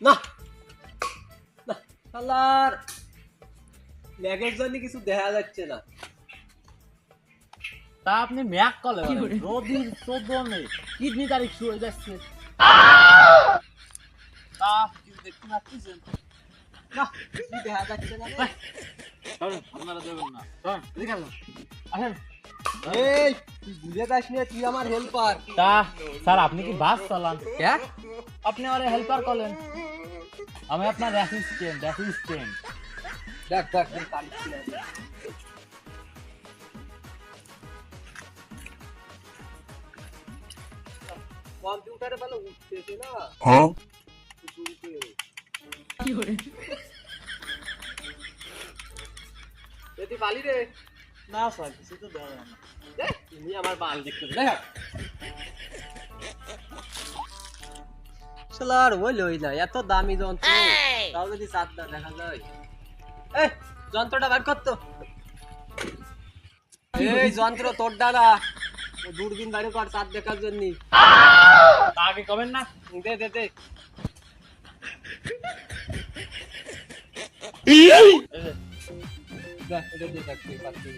না না শালার ম্যাগের জন্য কিছু দেখা যাচ্ছে না। তা আপনি ম্যাক কলে রোদির চোদনে কিডনি তারিখ শুয়ে যাচ্ছে। তা কিছু দেখতে পাচ্ছেন না কিছু দেখা যাচ্ছে না রে। আপনারা দেবেন না এদিকে আসুন। আসেন। এই তুই ভুলে যাস না তুই আমার হেল্পার। তা স্যার আপনি কি বাস চালান? হ্যাঁ আপনি আমার হেল্পার করলেন, আমি আপনার অ্যাসিস্ট্যান্ট। দেখ দেখ দেখ তারিখ কি আছে। কম্পিউটারে ভালো উঠতেছে না। হ্যাঁ যদি বালি রে না স্যার কিছু তো দেওয়া যাবে না। দেখ তুমি আমার বাল দেখতে দেখ শালার ওই লই না এত দামি যন্ত্র তাও যদি চাঁদটা দেখা যায়। এই যন্ত্রটা বার কর তো। এই যন্ত্র তোর দাদা দূরবীন বাইরে কর চাঁদ দেখার জন্য। তা আগে কবেন না। দে দে দে এই যে, দেখ এটা দিয়ে দেখ তুই পাচ্ছি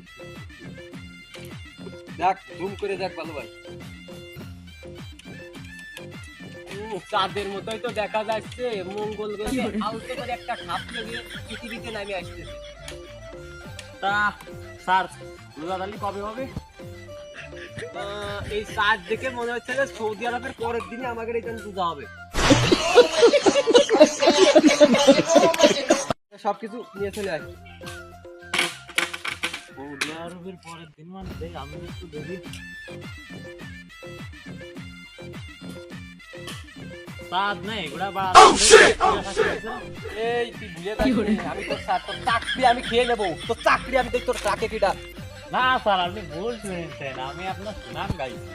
দেখ জুম করে দেখ ভালো ভাই। চাঁদের মতোই তো দেখা যাচ্ছে। মঙ্গল গ্রহে আলতো করে একটা খাপ লেগে পৃথিবীতে নামে আসতেছে। তা স্যার রোজাদালি কবে হবে? এই চাঁদ দেখে মনে হচ্ছে যে সৌদি আরবের পরের দিনে আমাকে এখানে পূজা হবে। সবকিছু নিয়ে চলে আসি। সৌদি আরবের পরের দিন মানে দেখ আমি একটু দেখি। চাঁদ নেই এগুলা এই তুই ভুলে যাচ্ছিস আমি তোর তোর চাকরি আমি খেয়ে নেবো। তোর চাকরি আমি দেখ তোর ট্রাকে কিটা। না স্যার আপনি ভুল শুনেছেন, আমি আপনার সুনাম গাইছি।